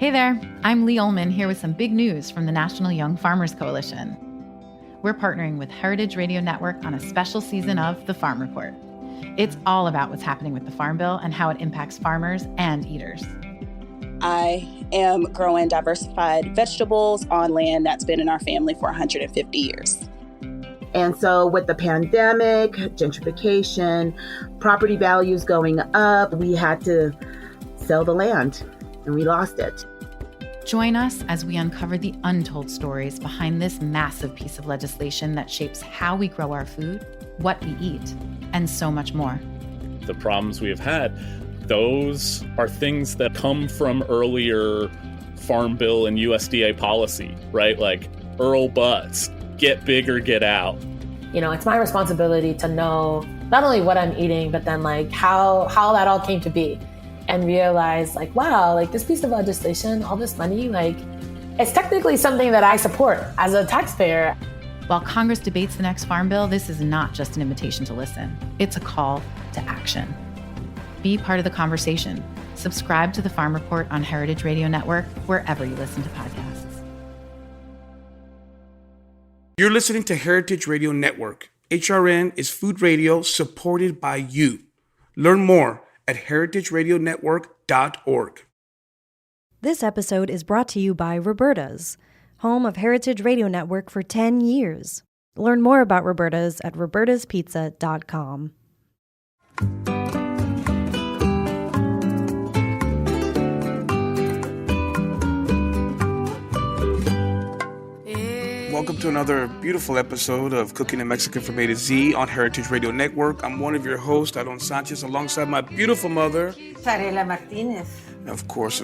Hey there, I'm Lee Ullman here with some big news from the National Young Farmers Coalition. We're partnering with Heritage Radio Network on a special season of The Farm Report. It's all about what's happening with the Farm Bill and how it impacts farmers and eaters. I am growing diversified vegetables on land that's been in our family for 150 years. And so with the pandemic, gentrification, property values going up, we had to sell the land and we lost it. Join us as we uncover the untold stories behind this massive piece of legislation that shapes how we grow our food, what we eat, and so much more. The problems we have had, those are things that come from earlier Farm Bill and USDA policy, right? Like Earl Butts, get big or get out. You know, it's my responsibility to know not only what I'm eating, but then like how that all came to be. And realize like, wow, like this piece of legislation, all this money, like it's technically something that I support as a taxpayer. While Congress debates the next Farm Bill, this is not just an invitation to listen. It's a call to action. Be part of the conversation. Subscribe to the Farm Report on Heritage Radio Network, wherever you listen to podcasts. You're listening to Heritage Radio Network. HRN is food radio supported by you. Learn more at heritageradionetwork.org. This episode is brought to you by Roberta's, home of Heritage Radio Network for 10 years. Learn more about Roberta's at robertaspizza.com. Welcome to another beautiful episode of Cooking in Mexican from A to Z on Heritage Radio Network. I'm one of your hosts, Aaron Sanchez, alongside my beautiful mother, Zarela Martinez. Of course.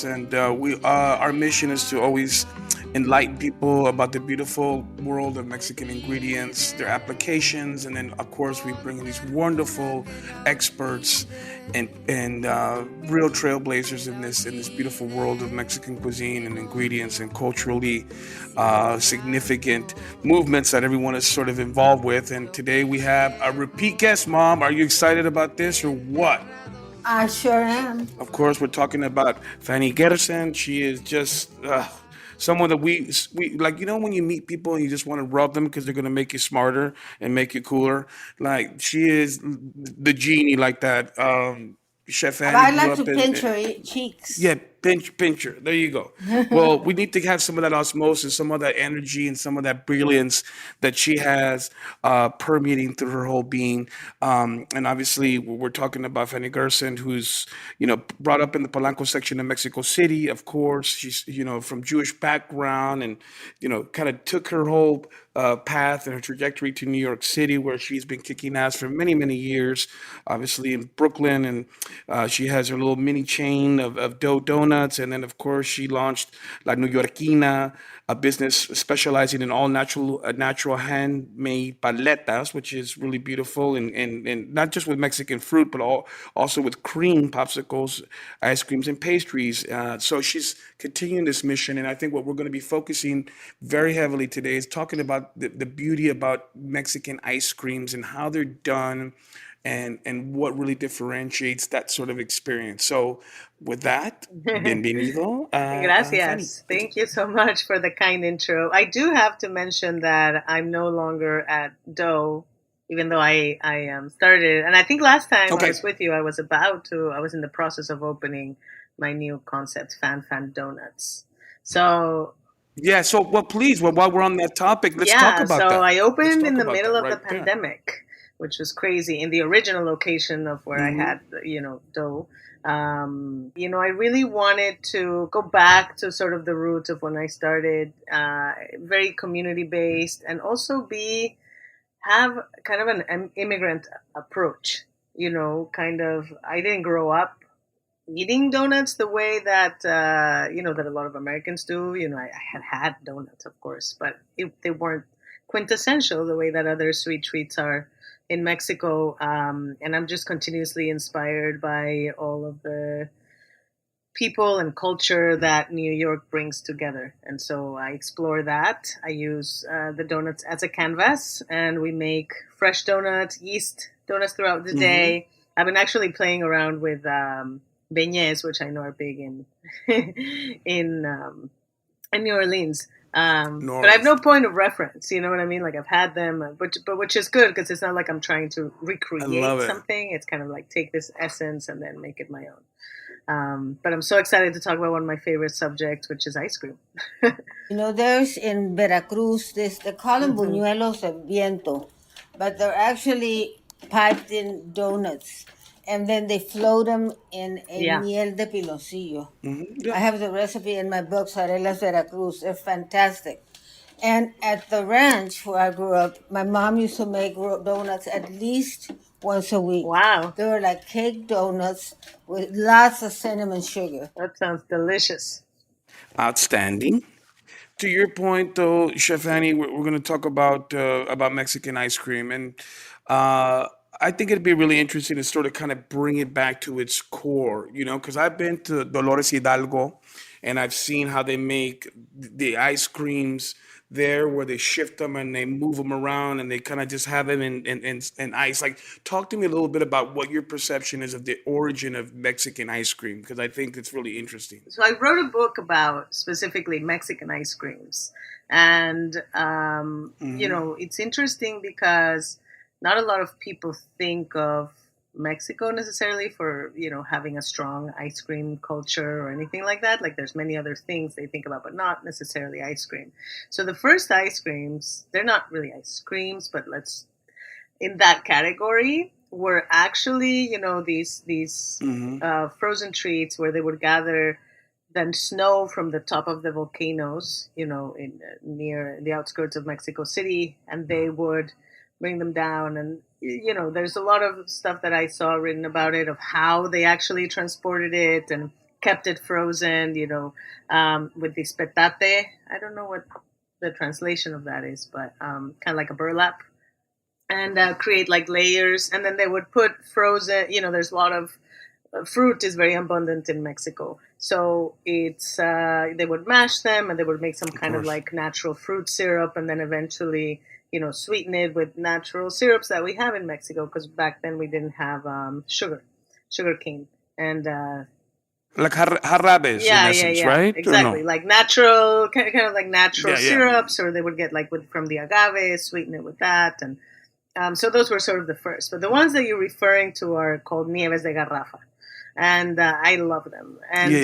And our mission is to always enlighten people about the beautiful world of Mexican ingredients, their applications, and then, of course, we bring in these wonderful experts and real trailblazers in this beautiful world of Mexican cuisine and ingredients and culturally significant movements that everyone is sort of involved with. And today we have a repeat guest. Mom, are you excited about this or what? I sure am. Of course, we're talking about Fany Gerson. She is just someone that we like, you know, when you meet people and you just want to rub them because they're going to make you smarter and make you cooler. Like, she is the genie like that. Chef Annie. I like to pinch her cheeks. Yeah, pinch her. There you go. Well, we need to have some of that osmosis, some of that energy, and some of that brilliance that she has permeating through her whole being. And obviously, we're talking about Fany Gerson, who's, you know, brought up in the Polanco section of Mexico City. Of course, she's, you know, from Jewish background, and, you know, kind of took her whole path and her trajectory to New York City, where she's been kicking ass for many, many years, obviously in Brooklyn. And she has her little mini chain of doughnuts. And then, of course, she launched La New Yorkina, a business specializing in all natural handmade paletas, which is really beautiful. And not just with Mexican fruit, but also with cream, popsicles, ice creams, and pastries. So she's continuing this mission. And I think what we're going to be focusing very heavily today is talking about the beauty about Mexican ice creams and how they're done, and what really differentiates that sort of experience. So with that, bienvenido. Gracias. Thank you so much for the kind intro. I do have to mention that I'm no longer at Dough, even though I started. And I think last time I was with you, I was in the process of opening my new concept, Fan Doughnuts. So... yeah, so please, while we're on that topic, let's talk about that. So I opened in the middle of the pandemic, which was crazy, in the original location of where I had, Dough. I really wanted to go back to sort of the roots of when I started, very community-based, and also have kind of an immigrant approach, I didn't grow up eating donuts the way that, that a lot of Americans do. I had donuts, of course, but they weren't quintessential the way that other sweet treats are in Mexico. And I'm just continuously inspired by all of the people and culture that New York brings together. And so I explore that. I use the donuts as a canvas, and we make fresh donuts, yeast donuts throughout the day. I've been actually playing around with beignets, which I know are big in in New Orleans. But I have no point of reference. You know what I mean? Like I've had them, but which is good because it's not like I'm trying to recreate something. It's kind of like take this essence and then make it my own. But I'm so excited to talk about one of my favorite subjects, which is ice cream. There's in Veracruz, they call them buñuelos de viento, but they're actually piped in donuts. And then they float them in miel de piloncillo. I have the recipe in my book, Zarela, Veracruz. They're fantastic. And at the ranch where I grew up, my mom used to make donuts at least once a week. Wow. They were like cake donuts with lots of cinnamon sugar. That sounds delicious. Outstanding. To your point, though, Chef Annie, we're going to talk about Mexican ice cream, and I think it'd be really interesting to sort of kind of bring it back to its core, because I've been to Dolores Hidalgo, and I've seen how they make the ice creams there, where they shift them and they move them around, and they kind of just have them in ice. Like, talk to me a little bit about what your perception is of the origin of Mexican ice cream, because I think it's really interesting. So I wrote a book about specifically Mexican ice creams, and it's interesting because not a lot of people think of Mexico necessarily for, having a strong ice cream culture or anything like that. Like there's many other things they think about, but not necessarily ice cream. So the first ice creams, they're not really ice creams, but in that category were actually, these frozen treats where they would gather then snow from the top of the volcanoes, near the outskirts of Mexico City, and they would bring them down. And there's a lot of stuff that I saw written about it, of how they actually transported it and kept it frozen, with this petate. I don't know what the translation of that is, but kind of like a burlap, and create like layers. And then they would put frozen, there's a lot of fruit is very abundant in Mexico. So it's they would mash them and they would make some kind of like natural fruit syrup, and then eventually sweeten it with natural syrups that we have in Mexico, because back then we didn't have sugar cane, and like jarabes, in essence, right? Exactly, like natural, kind of like natural syrups, or they would get like from the agave, sweeten it with that, and so those were sort of the first. But the ones that you're referring to are called nieves de garrafa, and I love them. And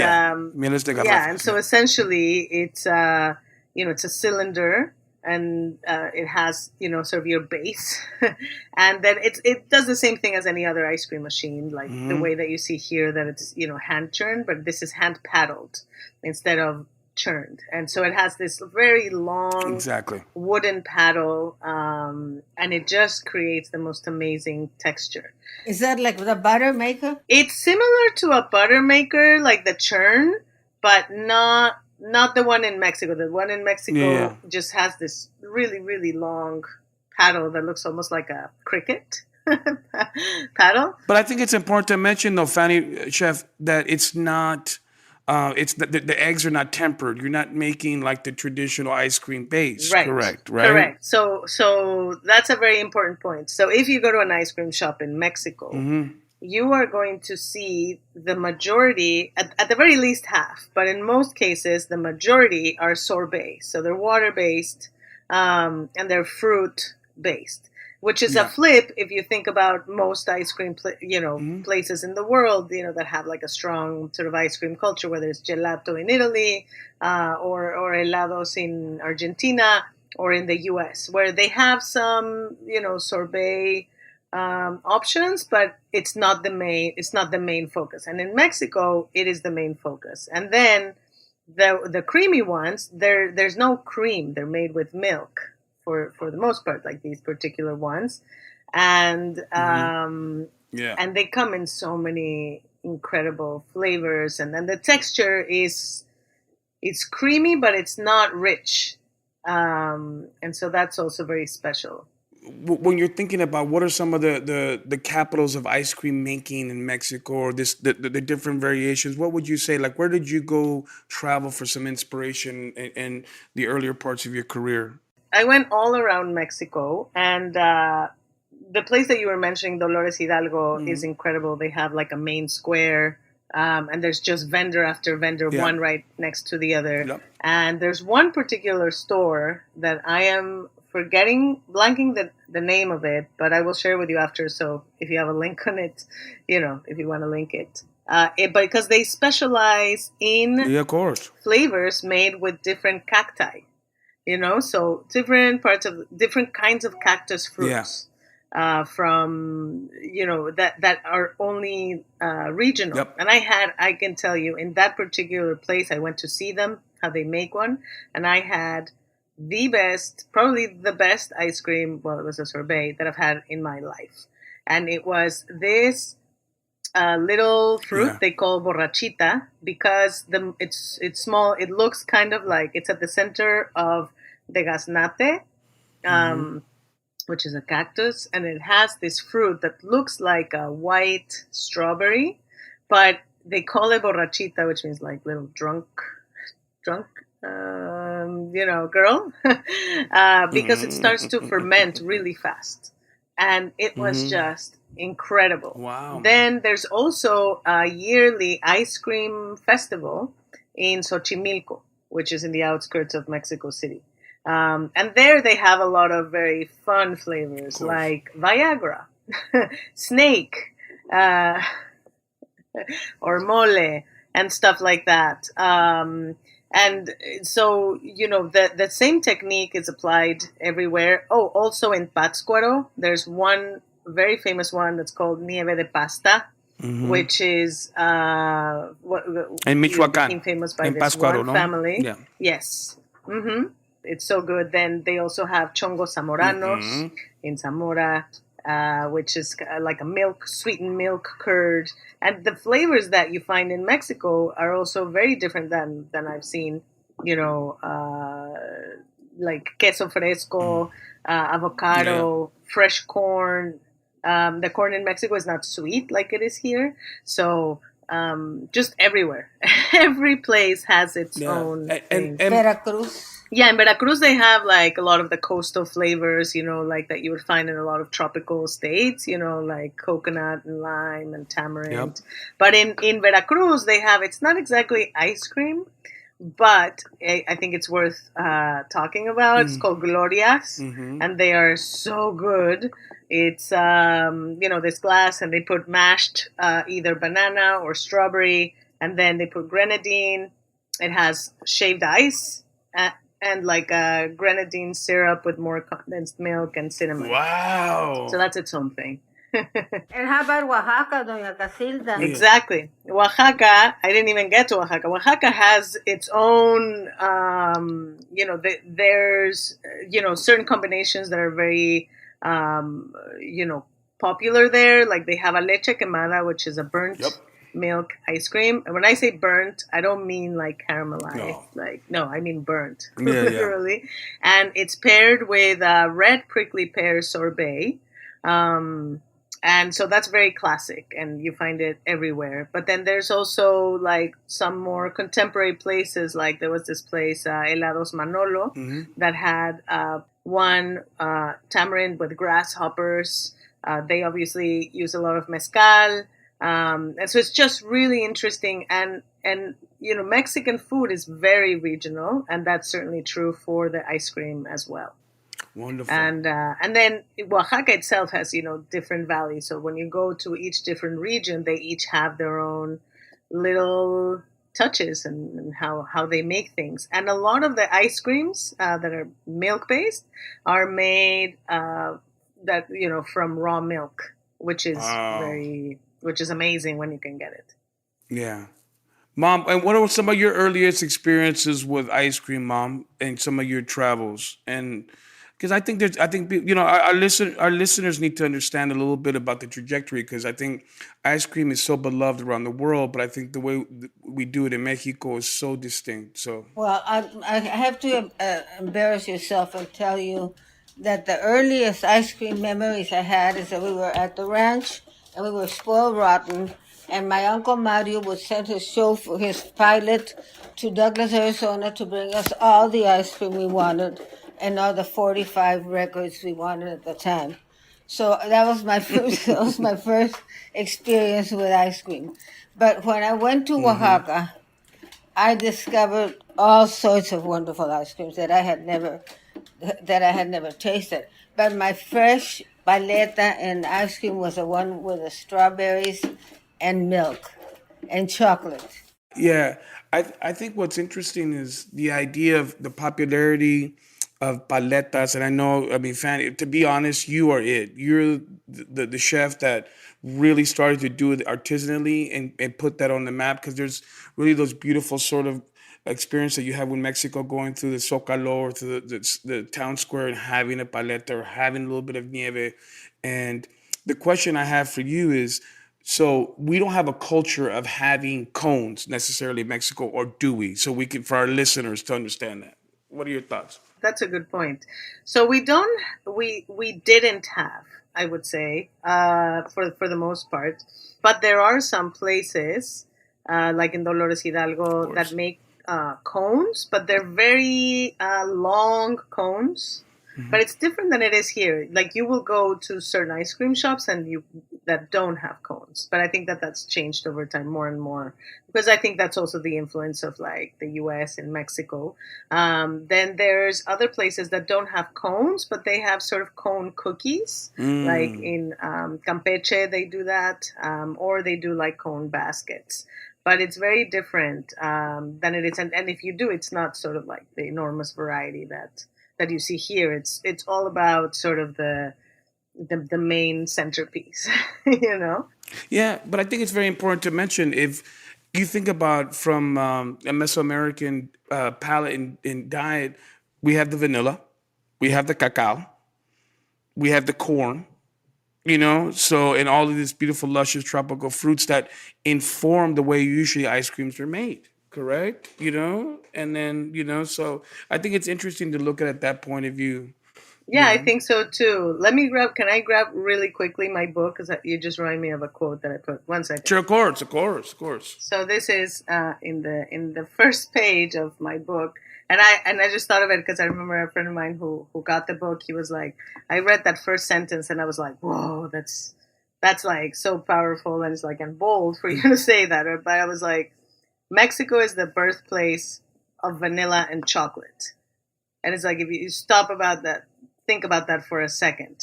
mieles de garrafa. And so essentially it's it's a cylinder. And it has, sort of your base. And then it does the same thing as any other ice cream machine, like the way that you see here, that it's, hand churned, but this is hand paddled instead of churned. And so it has this very long wooden paddle, and it just creates the most amazing texture. Is that like the butter maker? It's similar to a butter maker, like the churn, but not the one in Mexico. The one in Mexico just has this really, really long paddle that looks almost like a cricket paddle. But I think it's important to mention, though, Fanny, Chef, that it's not, the eggs are not tempered. You're not making like the traditional ice cream base. Right. Correct, right? Correct. So that's a very important point. So if you go to an ice cream shop in Mexico, you are going to see the majority, at the very least half, but in most cases, the majority are sorbet. So they're water-based, and they're fruit-based, which is a flip if you think about most ice cream, places in the world, that have like a strong sort of ice cream culture, whether it's gelato in Italy, or helados in Argentina, or in the US, where they have some, sorbet options, but it's not the main focus. And in Mexico, it is the main focus. And then the creamy ones, there's no cream. They're made with milk for the most part, like these particular ones. And and they come in so many incredible flavors. And then the texture is creamy, but it's not rich. And so that's also very special. When you're thinking about what are some of the capitals of ice cream making in Mexico, or the different variations, what would you say? Like, where did you go travel for some inspiration in the earlier parts of your career? I went all around Mexico, and the place that you were mentioning, Dolores Hidalgo, is incredible. They have like a main square And there's just vendor after vendor, Yeah. one right next to the other. Yep. And there's one particular store that I am blanking the name of it, but I will share with you after. So if you have a link on it, if you want to link it. But because they specialize in of course. flavors made with different cacti, so different kinds of cactus fruits. From that are only regional. Yep. And I can tell you, in that particular place, I went to see them how they make one, and I had probably the best ice cream. Well, it was a sorbet that I've had in my life, and it was this little fruit they call borrachita because it's small. It looks kind of like it's at the center of the gaznate. Which is a cactus, and it has this fruit that looks like a white strawberry, but they call it borrachita, which means like little drunk, girl, because it starts to ferment really fast. And it was just incredible. Wow. Then there's also a yearly ice cream festival in Xochimilco, which is in the outskirts of Mexico City. And there they have a lot of very fun flavors like Viagra, snake, or mole, and stuff like that. And so, the same technique is applied everywhere. Oh, also in Pátzcuaro, there's one very famous one that's called nieve de pasta, which is in Michoacán, famous by in this Pátzcuaro, one no? family. Yeah. Yes. It's so good. Then they also have chongos zamoranos in Zamora, which is like a sweetened milk curd. And the flavors that you find in Mexico are also very different than I've seen, like queso fresco, avocado, fresh corn. The corn in Mexico is not sweet like it is here. So just everywhere. Every place has its own thing. Veracruz. Yeah, in Veracruz they have like a lot of the coastal flavors, like that you would find in a lot of tropical states, like coconut and lime and tamarind. Yep. But in Veracruz they have, it's not exactly ice cream, but I think it's worth talking about. It's called Glorias, and they are so good. It's, this glass, and they put mashed either banana or strawberry, and then they put grenadine. It has shaved ice and like a grenadine syrup with more condensed milk and cinnamon. Wow. So that's its own thing. And how about Oaxaca, Doña Casilda? Exactly. Oaxaca, I didn't even get to Oaxaca. Oaxaca has its own, there's, certain combinations that are very, popular there. Like they have a leche quemada, which is a burnt milk ice cream. And when I say burnt, I don't mean like caramelized. No, I mean burnt, literally. And it's paired with red prickly pear sorbet. And so that's very classic, and you find it everywhere. But then there's also like some more contemporary places. Like there was this place, Helados Manolo, that had one tamarind with grasshoppers. They obviously use a lot of mezcal. And so it's just really interesting. And Mexican food is very regional, and that's certainly true for the ice cream as well. Wonderful. And then Oaxaca itself has, different valleys. So when you go to each different region, they each have their own little touches and how they make things. And a lot of the ice creams that are milk-based are made from raw milk, which is amazing when you can get it. Yeah. Mom, and what are some of your earliest experiences with ice cream, Mom, and some of your travels? And because I think our listeners need to understand a little bit about the trajectory, because I think ice cream is so beloved around the world, but I think the way we do it in Mexico is so distinct. So, well, I have to embarrass yourself and tell you that the earliest ice cream memories I had is that we were at the ranch and we were spoiled rotten. And my Uncle Mario would send his pilot to Douglas, Arizona to bring us all the ice cream we wanted and all the 45 records we wanted at the time. So that was my first that was my first experience with ice cream. But when I went to Oaxaca, I discovered all sorts of wonderful ice creams that I had never tasted. But my fresh paleta and ice cream was the one with the strawberries and milk and chocolate. Yeah, I think what's interesting is the idea of the popularity of paletas, and I mean, Fanny, to be honest, you are it. You're the chef that really started to do it artisanally and put that on the map, because there's really those beautiful sort of experience that you have with Mexico, going through the Zocalo or through the town square and having a paleta or having a little bit of nieve. And the question I have for you is, so we don't have a culture of having cones necessarily in Mexico, or do we? So we can, for our listeners to understand that. What are your thoughts? That's a good point. So we didn't have, I would say, for the most part, but there are some places, like in Dolores Hidalgo, that make cones, but they're very long cones. But it's different than it is here. Like, you will go to certain ice cream shops that don't have cones. But I think that's changed over time more and more, because I think that's also the influence of like the US and Mexico. Then there's other places that don't have cones, but they have sort of cone cookies. Like in Campeche, they do that, or they do like cone baskets. But it's very different than it is. And if you do, it's not sort of like the enormous variety that you see here. It's all about sort of the main centerpiece, you know? Yeah, but I think it's very important to mention, if you think about from a Mesoamerican palate and diet, we have the vanilla, we have the cacao, we have the corn, you know? So, and all of these beautiful, luscious tropical fruits that inform the way usually ice creams are made. Correct, you know, and then, you know, so I think it's interesting to look at that point of view. Yeah, I think so too. Can I grab really quickly my book? Because you just remind me of a quote that I put. 1 second. Sure, of course. So this is in the first page of my book. And I just thought of it because I remember a friend of mine who got the book. He was like, I read that first sentence and I was like, whoa, that's like so powerful, and it's like, and bold for you to say that. But I was like, Mexico is the birthplace of vanilla and chocolate. And it's like, if you stop about that, think about that for a second.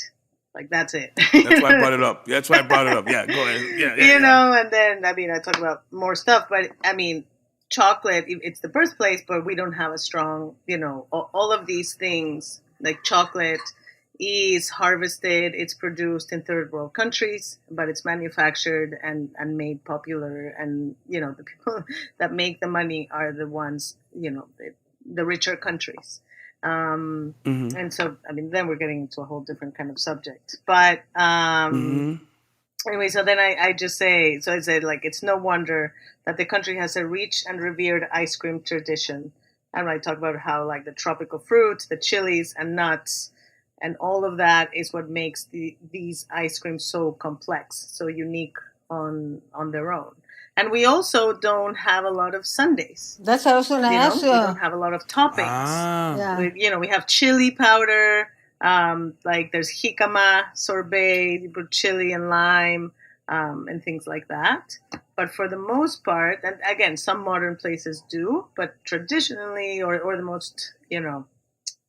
Like, that's it. That's why I brought it up. Yeah, go ahead. Yeah. You know, and then, I mean, I talk about more stuff, but I mean, chocolate, it's the birthplace, but we don't have a strong, you know, all of these things, like chocolate is harvested, it's produced in third world countries, but it's manufactured and made popular. And, you know, the people that make the money are the ones, you know, the richer countries. And so, I mean, then we're getting into a whole different kind of subject. But anyway, so then I just say, so I said, like, it's no wonder that the country has a rich and revered ice cream tradition. And I talk about how, like, the tropical fruits, the chilies and nuts, and all of that is what makes these ice creams so complex, so unique on their own. And we also don't have a lot of sundaes. That's what I was going to ask you. We don't have a lot of toppings. Yeah. We have chili powder. Like there's jicama sorbet, you put chili and lime, and things like that. But for the most part, and again, some modern places do, but traditionally, or the most, you know,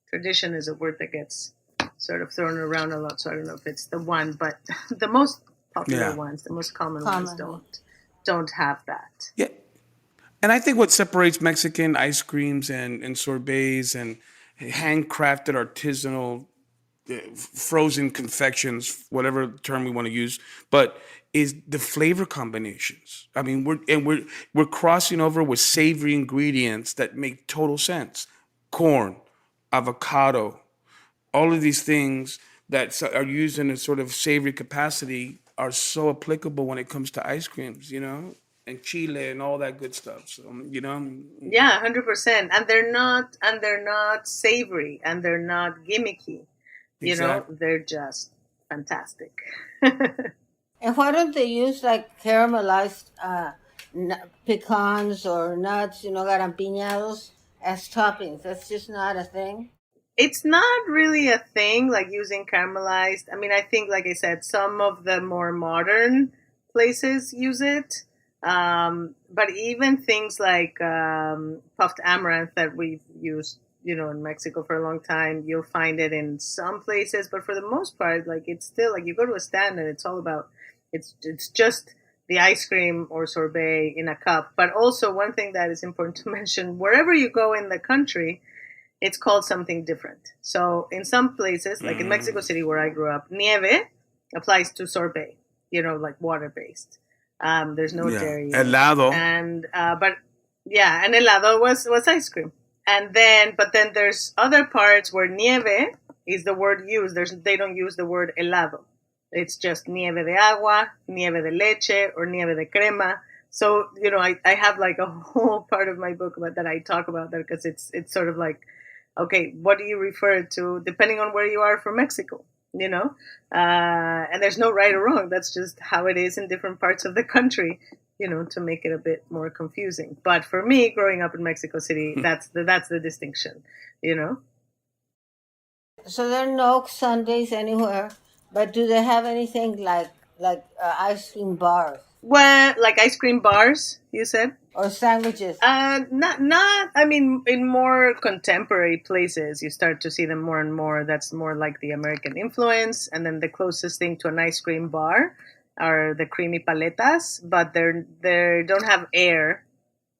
tradition is a word that gets sort of thrown around a lot. So I don't know if it's the one, but the most popular ones, the most common ones don't have that. Yeah. And I think what separates Mexican ice creams and sorbets and handcrafted artisanal frozen confections, whatever term we want to use, but is the flavor combinations. I mean, we're crossing over with savory ingredients that make total sense. Corn, avocado, all of these things that are used in a sort of savory capacity are so applicable when it comes to ice creams, you know, and chile and all that good stuff. So, you know. Yeah, 100%. And they're not savory, and they're not gimmicky. You know, they're just fantastic. And why don't they use like caramelized pecans or nuts, you know, garampiñados as toppings? That's just not a thing. It's not really a thing, like using caramelized. I mean, I think, like I said, some of the more modern places use it. But even things like puffed amaranth that we've used, in Mexico for a long time, you'll find it in some places. But for the most part, like, it's still like you go to a stand and it's all about, it's just the ice cream or sorbet in a cup. But also, one thing that is important to mention, wherever you go in the country, it's called something different. So in some places, like in Mexico City where I grew up, nieve applies to sorbet, like water-based. There's no dairy. Helado. And and helado was ice cream. But then there's other parts where nieve is the word used. They don't use the word helado. It's just nieve de agua, nieve de leche, or nieve de crema. So, I have like a whole part of my book that I talk about that, because it's sort of like, okay, what do you refer to depending on where you are from Mexico, and there's no right or wrong. That's just how it is in different parts of the country, to make it a bit more confusing. But for me, growing up in Mexico City, that's the distinction, So there are no sundaes anywhere, but do they have anything like ice cream bars? Well, like ice cream bars, you said? Or sandwiches? Not. I mean, in more contemporary places, you start to see them more and more. That's more like the American influence. And then the closest thing to an ice cream bar are the creamy paletas, but they don't have air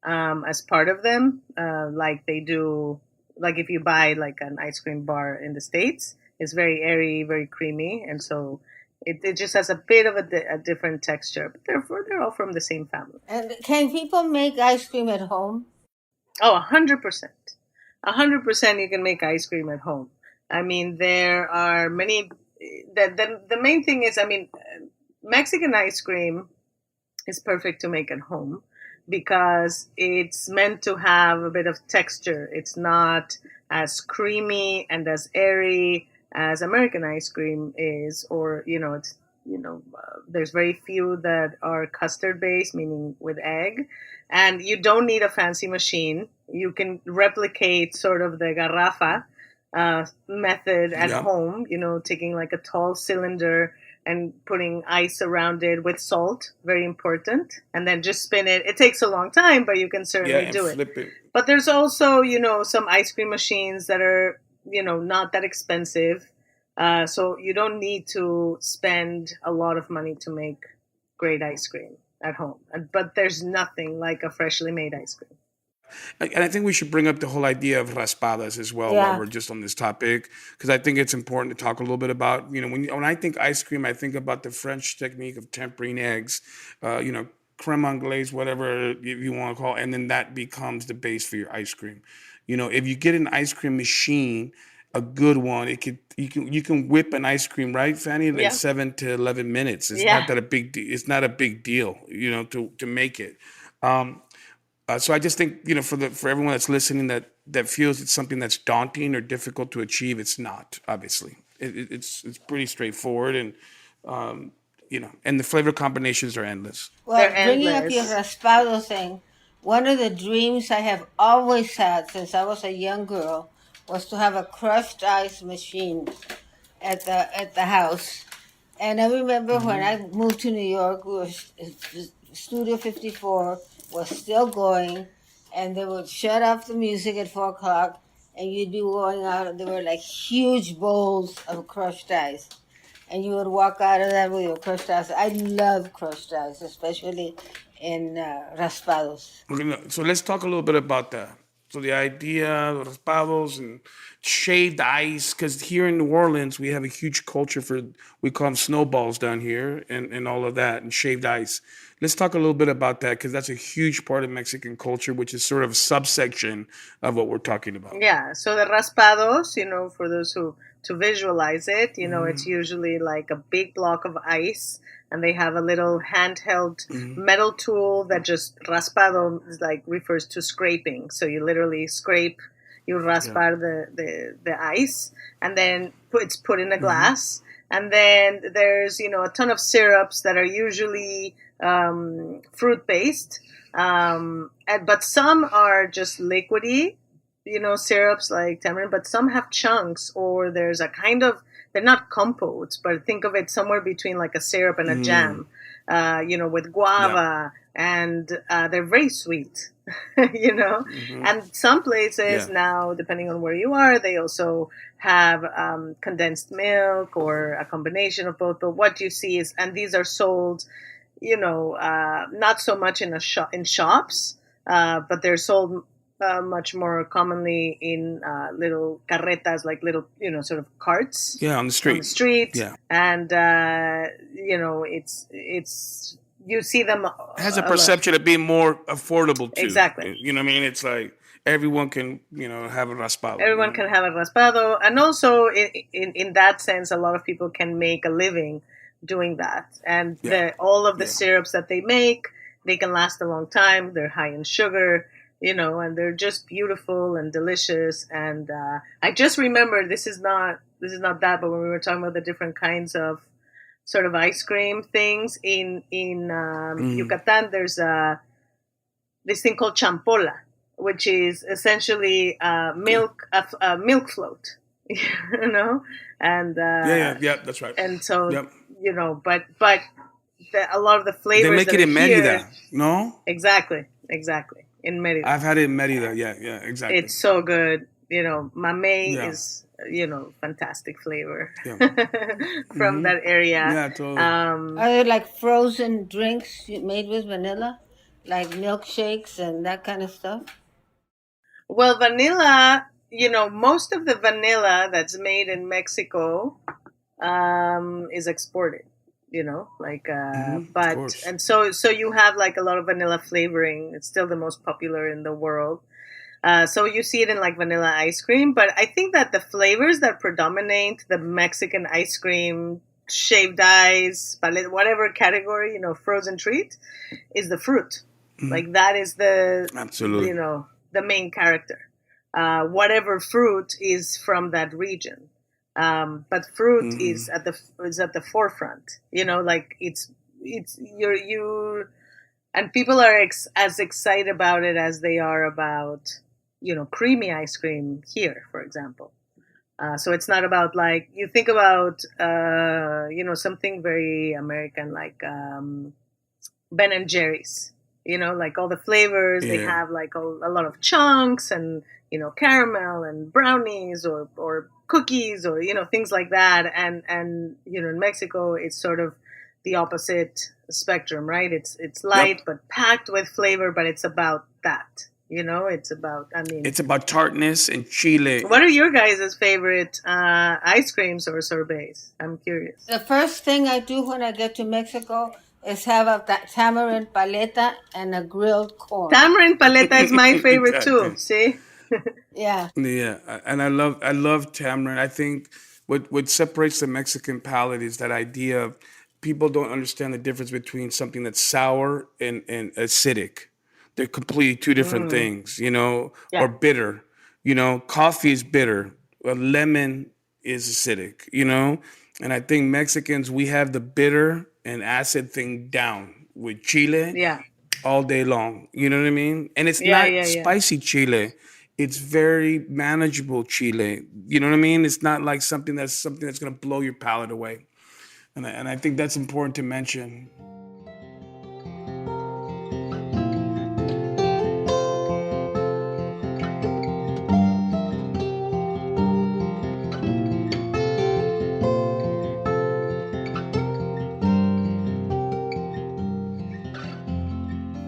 as part of them, like they do. Like if you buy like an ice cream bar in the States, it's very airy, very creamy, and so it just has a bit of a different texture. But they're all from the same family. And can people make ice cream at home? Oh, 100%. 100% you can make ice cream at home. I mean, there are many. The main thing is, I mean, Mexican ice cream is perfect to make at home because it's meant to have a bit of texture. It's not as creamy and as airy as American ice cream is, or, there's very few that are custard based, meaning with egg, and you don't need a fancy machine. You can replicate sort of the garrafa method at home, taking like a tall cylinder and putting ice around it with salt, very important, and then just spin it. It takes a long time, but you can certainly do it. Flip it. But there's also, some ice cream machines that are, not that expensive. So you don't need to spend a lot of money to make great ice cream at home. But there's nothing like a freshly made ice cream. And I think we should bring up the whole idea of raspadas as well while we're just on this topic, because I think it's important to talk a little bit about, when I think ice cream, I think about the French technique of tempering eggs, creme anglaise, whatever you want to call it, and then that becomes the base for your ice cream. If you get an ice cream machine, a good one, you can whip an ice cream, right, Fanny, in 7 to 11 minutes. It's not that a big deal. It's not a big deal, to make it. So I just think, for everyone that's listening that feels it's something that's daunting or difficult to achieve, it's not, obviously. It's pretty straightforward, and, and the flavor combinations are endless. Well, bringing up your raspado thing, one of the dreams I have always had since I was a young girl was to have a crushed ice machine at the house. And I remember when I moved to New York, Studio 54 was still going, and they would shut off the music at 4 o'clock, and you'd be going out, and there were like huge bowls of crushed ice, and you would walk out of that with your crushed ice. I love crushed ice, especially in raspados. So let's talk a little bit about that. So the idea of raspados and shaved ice, because here in New Orleans, we have a huge culture we call them snowballs down here, and all of that, and shaved ice. Let's talk a little bit about that, because that's a huge part of Mexican culture, which is sort of a subsection of what we're talking about. Yeah, so the raspados, for those who to visualize it, it's usually like a big block of ice, and they have a little handheld metal tool that just raspado refers to scraping. So you literally scrape, you raspar the ice, and then it's put in a glass. And then there's, a ton of syrups that are usually fruit-based, but some are just liquidy, syrups like tamarind, but some have chunks, or there's a kind of, they're not compotes, but think of it somewhere between like a syrup and a jam, with guava, and they're very sweet, And some places now, depending on where you are, they also have condensed milk or a combination of both. But what you see is, and these are sold, not so much in shops, but they're sold much more commonly in little carretas, like little, sort of carts. Yeah, on the street. Yeah. And, it's you see them. It has a perception of being more affordable, too. Exactly. You know what I mean? It's like everyone can, have a raspado. Everyone can have a raspado. And also, in that sense, a lot of people can make a living doing that. And all of the syrups that they make, they can last a long time. They're high in sugar, and they're just beautiful and delicious. And I just remembered, this is not that, but when we were talking about the different kinds of sort of ice cream things in Yucatan, there's this thing called champola, which is essentially milk float, and that's right. And so but a lot of the flavors they make it in Mérida, no? Exactly, in Mérida. I've had it in Mérida. Yeah, exactly. It's so good. Mamey is fantastic flavor from that area. Yeah, totally. Are there like frozen drinks made with vanilla, like milkshakes and that kind of stuff? Well, vanilla, most of the vanilla that's made in Mexico is exported. And so you have like a lot of vanilla flavoring. It's still the most popular in the world. So you see it in like vanilla ice cream, but I think that the flavors that predominate the Mexican ice cream, shaved ice, whatever category, frozen treat, is the fruit. Like that is the absolutely, the main character. Whatever fruit is from that region, but fruit is at the forefront. Like it's you, and people are as excited about it as they are about creamy ice cream here, for example. So it's not about like, you think about, something very American, like Ben and Jerry's, like all the flavors, they have like a lot of chunks and, caramel and brownies or cookies or, things like that. And, in Mexico, it's sort of the opposite spectrum, right? It's light, but packed with flavor, but it's about that. It's about tartness and chile. What are your guys' favorite ice creams or sorbets? I'm curious. The first thing I do when I get to Mexico is have a tamarind paleta and a grilled corn. Tamarind paleta is my favorite too. See? Yeah. And I love tamarind. I think what separates the Mexican palate is that idea of people don't understand the difference between something that's sour and acidic. They're completely two different things, or bitter. Coffee is bitter. A lemon is acidic, And I think Mexicans, we have the bitter and acid thing down with chile all day long. You know what I mean? And it's not spicy chile. It's very manageable chile. You know what I mean? It's not like something that's going to blow your palate away. And I think that's important to mention.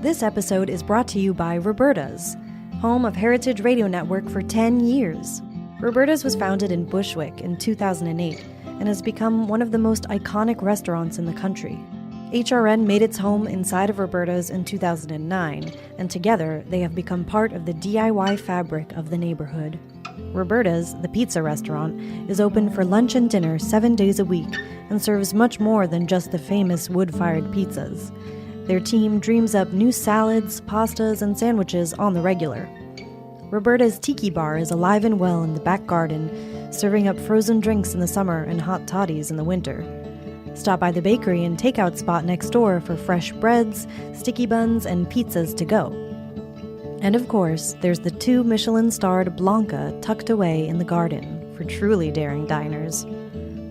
This episode is brought to you by Roberta's, home of Heritage Radio Network for 10 years. Roberta's was founded in Bushwick in 2008 and has become one of the most iconic restaurants in the country. HRN made its home inside of Roberta's in 2009, and together they have become part of the DIY fabric of the neighborhood. Roberta's, the pizza restaurant, is open for lunch and dinner 7 days a week and serves much more than just the famous wood-fired pizzas. Their team dreams up new salads, pastas, and sandwiches on the regular. Roberta's Tiki Bar is alive and well in the back garden, serving up frozen drinks in the summer and hot toddies in the winter. Stop by the bakery and takeout spot next door for fresh breads, sticky buns, and pizzas to go. And of course, there's the 2 Michelin-starred Blanca tucked away in the garden for truly daring diners.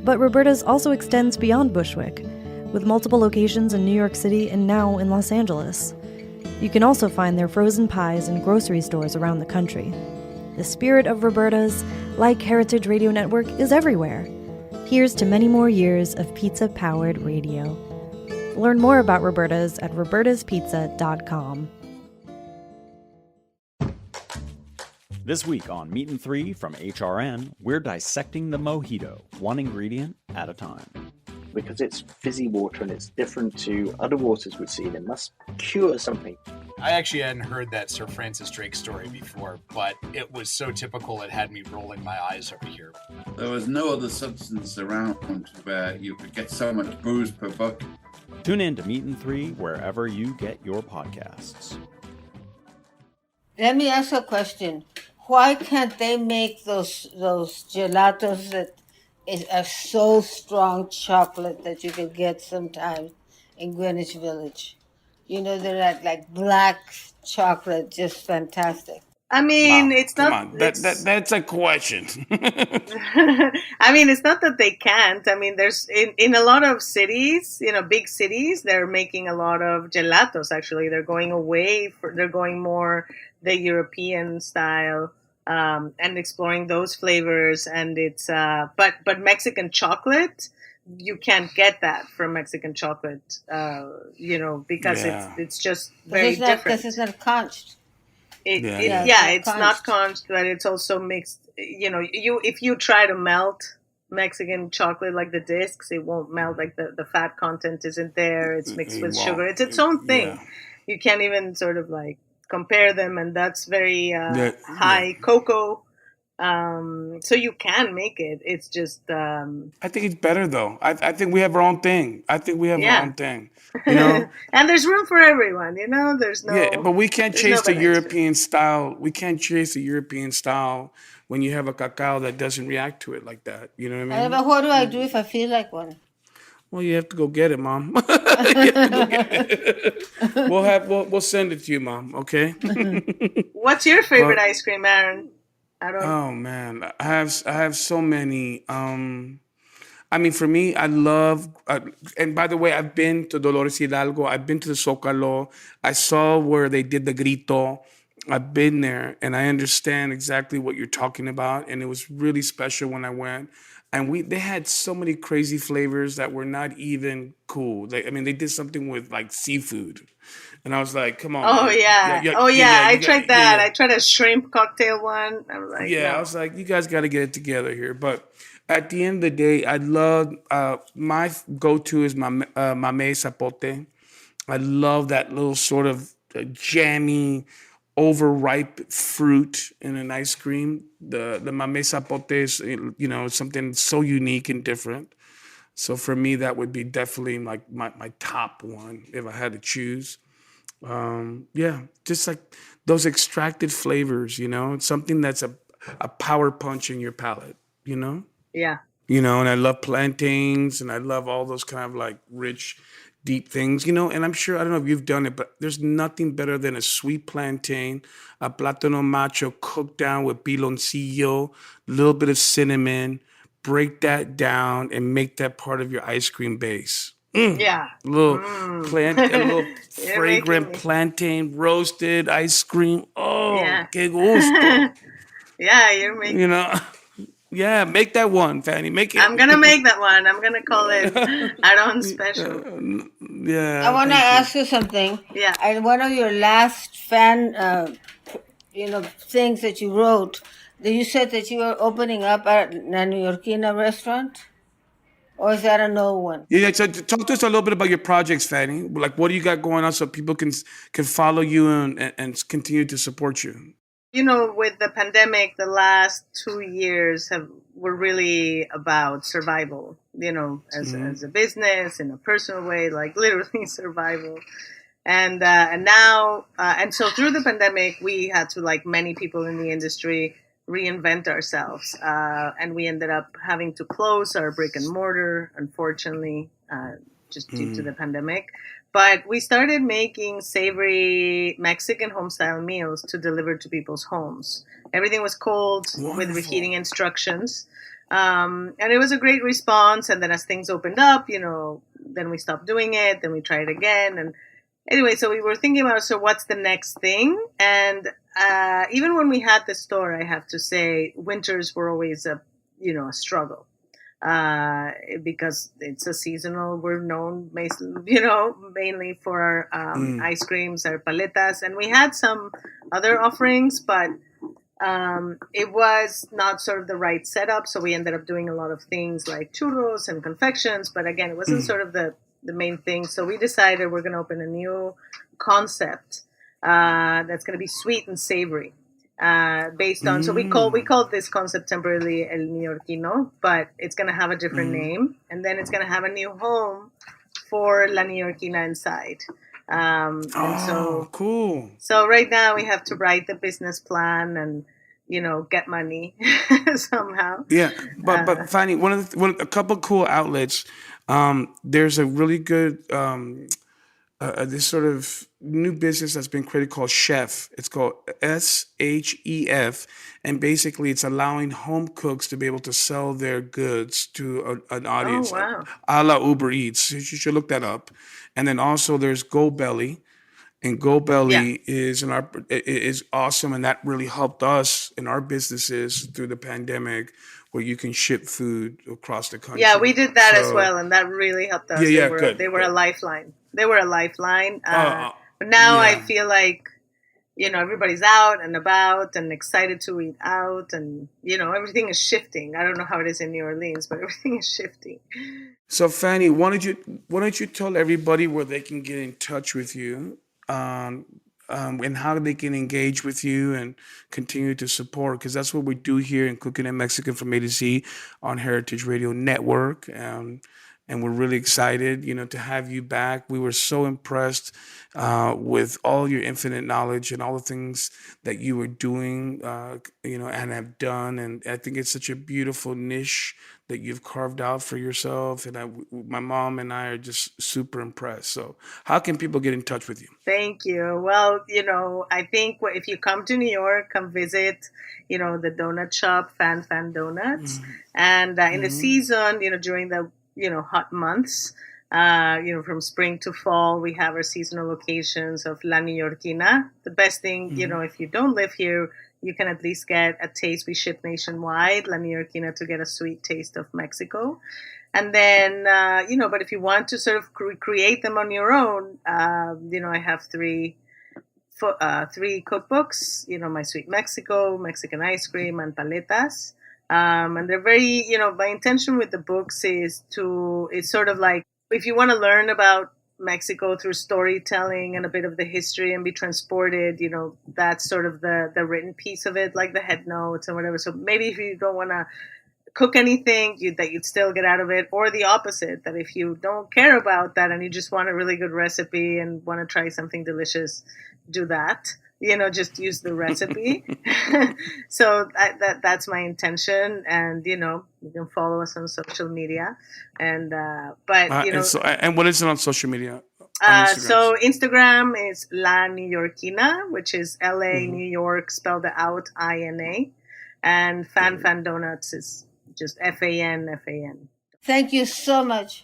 But Roberta's also extends beyond Bushwick, with multiple locations in New York City and now in Los Angeles. You can also find their frozen pies in grocery stores around the country. The spirit of Roberta's, like Heritage Radio Network, is everywhere. Here's to many more years of pizza-powered radio. Learn more about Roberta's at robertaspizza.com. This week on Meat and Three from HRN, we're dissecting the mojito, one ingredient at a time. Because it's fizzy water and it's different to other waters we've seen, it must cure something. I actually hadn't heard that Sir Francis Drake story before, but it was so typical it had me rolling my eyes over here. There was no other substance around where you could get so much booze per book. Tune in to Meat and Three wherever you get your podcasts. Let me ask a question. Why can't they make those gelatos that are so strong chocolate that you can get sometimes in Greenwich Village? You know, they're like black chocolate, just fantastic. I mean, Mom, it's not. Come on, that's a question. I mean, it's not that they can't. I mean, there's in a lot of cities, big cities, they're making a lot of gelatos. Actually, they're going they're going more the European style and exploring those flavors. And it's but Mexican chocolate, you can't get that from Mexican chocolate, because it's just very different. Because it's not conched. It's not conched, but it's also mixed. If you try to melt Mexican chocolate like the discs, it won't melt. Like the fat content isn't there. It's mixed with sugar. It's its own thing. Yeah. You can't even sort of like compare them, and that's very high cocoa. So you can make it. It's just. I think it's better though. I think we have our own thing. Our own thing. And there's room for everyone. There's no. Yeah, but we can't chase the European style. We can't chase the European style when you have a cacao that doesn't react to it like that. You know what I mean? But what do I do if I feel like one? Well, you have to go get it, Mom. You have to go get it. We'll send it to you, Mom. Okay. What's your favorite ice cream, Aaron? Oh man, I have so many. I mean, for me, I love. And by the way, I've been to Dolores Hidalgo. I've been to the Zócalo. I saw where they did the grito. I've been there, and I understand exactly what you're talking about. And it was really special when I went. And they had so many crazy flavors that were not even cool. They did something with like seafood, and I was like, "Come on!" Oh yeah, I tried that. I tried a shrimp cocktail one. I was like, I was like, "You guys got to get it together here." But at the end of the day, I love my go-to is my mamey zapote. I love that little sort of jammy, overripe fruit in an ice cream. The mamey zapote is, something so unique and different. So for me, that would be definitely like my top one if I had to choose. Just like those extracted flavors, something that's a power punch in your palate, Yeah. And I love plantains and I love all those kind of like rich, deep things, and I'm sure, I don't know if you've done it, but there's nothing better than a sweet plantain, a plátano macho cooked down with piloncillo, a little bit of cinnamon, break that down and make that part of your ice cream base. Yeah. A little fragrant plantain roasted ice cream. Oh, yeah. Que gusto. Yeah, you're making Yeah, make that one, Fany. Make it. I'm going to make that one. I'm going to call it Aaron Special. I want to ask you something. Yeah. One of your last fan, things that you wrote, you said that you were opening up at a Neoyorquina restaurant? Or is that a no one? Yeah, so talk to us a little bit about your projects, Fany. Like, what do you got going on so people can follow you and continue to support you? With the pandemic, the last 2 years were really about survival, as a business, in a personal way, like literally survival. And now, so through the pandemic, we had to, like many people in the industry, reinvent ourselves. And we ended up having to close our brick and mortar, unfortunately, just due to the pandemic. But we started making savory Mexican home-style meals to deliver to people's homes. Everything was cold with reheating instructions. And it was a great response. And then as things opened up, then we stopped doing it. Then we tried again. And anyway, so we were thinking about, so what's the next thing? And even when we had the store, I have to say, winters were always a struggle. Because it's a seasonal, we're known, mainly for our ice creams, our paletas, and we had some other offerings, but it was not sort of the right setup. So we ended up doing a lot of things like churros and confections, but again, it wasn't sort of the main thing. So we decided we're going to open a new concept that's going to be sweet and savory. Based on, so we called this concept temporarily El Neoyorquino, but it's going to have a different name, and then it's going to have a new home for La Neoyorquina inside. And so cool. So right now we have to write the business plan and get money somehow. Yeah, but Fany, a couple cool outlets. There's a really good this sort of new business that's been created called Chef. It's called SHEF, and basically it's allowing home cooks to be able to sell their goods to an audience, a la Uber Eats. You should look that up. And then also there's Go Belly, and Go Belly is awesome, and that really helped us in our businesses through the pandemic, where you can ship food across the country. Yeah, we did that as well, and that really helped us. Yeah, they were a lifeline. They were a lifeline. But now I feel like, everybody's out and about and excited to eat out, and, everything is shifting. I don't know how it is in New Orleans, but everything is shifting. So Fany, why don't you tell everybody where they can get in touch with you, and how they can engage with you and continue to support, because that's what we do here in Cooking in Mexican from A to Z on Heritage Radio Network. And we're really excited, to have you back. We were so impressed with all your infinite knowledge and all the things that you were doing, and have done. And I think it's such a beautiful niche that you've carved out for yourself. And my mom and I are just super impressed. So how can people get in touch with you? Thank you. Well, I think if you come to New York, come visit, the donut shop, Fan Donuts. And in the season, during the hot months, from spring to fall, we have our seasonal locations of La Neoyorquina. The best thing, if you don't live here, you can at least get a taste. We ship nationwide, La Neoyorquina, to get a sweet taste of Mexico. And then, but if you want to sort of recreate them on your own, I have three cookbooks, my Sweet Mexico, Mexican ice cream, and paletas. And they're very, my intention with the books is it's sort of like, if you want to learn about Mexico through storytelling and a bit of the history and be transported, that's sort of the written piece of it, like the head notes and whatever. So maybe if you don't want to cook anything, that you'd still get out of it, or the opposite, that if you don't care about that and you just want a really good recipe and want to try something delicious, do that. Just use the recipe. So that's my intention. And, you can follow us on social media. And, and what is it on social media? So Instagram is La Neoyorquina, which is LA, New York, spelled out INA. And Fan Donuts is just FAN. Thank you so much.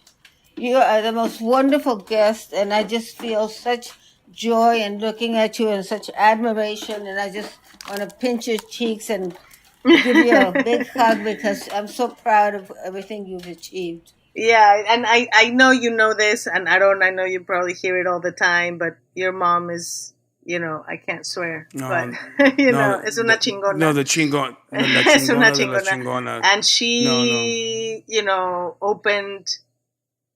You are the most wonderful guest, and I just feel such joy in looking at you and such admiration, and I just want to pinch your cheeks and give you a big hug, because I'm so proud of everything you've achieved. Yeah, and I know you know this, and I know you probably hear it all the time, but your mom is, I can't swear, but, es una chingona. No, the chingona. Es una chingona. And she, opened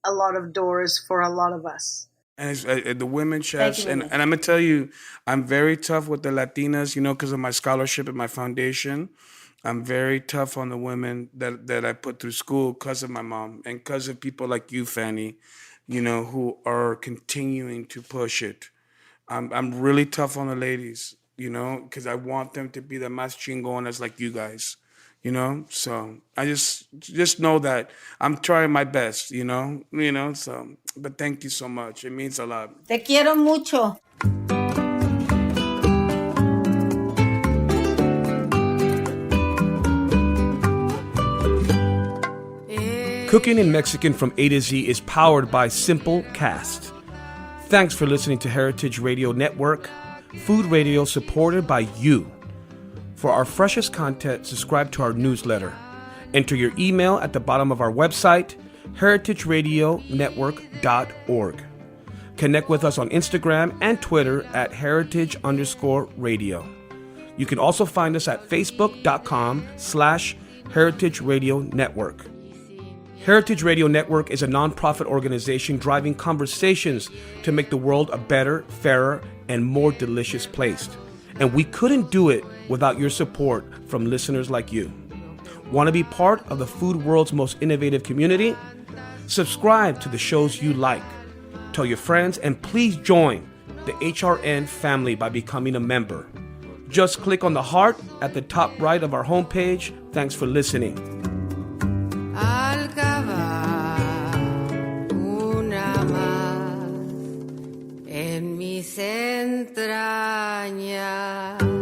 a lot of doors for a lot of us. And the women chefs, and I'm gonna tell you, I'm very tough with the Latinas, because of my scholarship at my foundation. I'm very tough on the women that I put through school because of my mom and because of people like you, Fany, who are continuing to push it. I'm really tough on the ladies, because I want them to be the más chingonas like you guys. So I just know that I'm trying my best, so, but thank you so much. It means a lot. Te quiero mucho. Cooking in Mexican from A to Z is powered by Simple Cast. Thanks for listening to Heritage Radio Network, food radio supported by you. For our freshest content, subscribe to our newsletter. Enter your email at the bottom of our website, heritageradionetwork.org. Connect with us on Instagram and Twitter at heritage_radio. You can also find us at facebook.com/Heritage Radio Network. Heritage Radio Network is a nonprofit organization driving conversations to make the world a better, fairer, and more delicious place. And we couldn't do it without your support from listeners like you. Want to be part of the food world's most innovative community? Subscribe to the shows you like. Tell your friends, and please join the HRN family by becoming a member. Just click on the heart at the top right of our homepage. Thanks for listening. Al cavar una más en mis entrañas.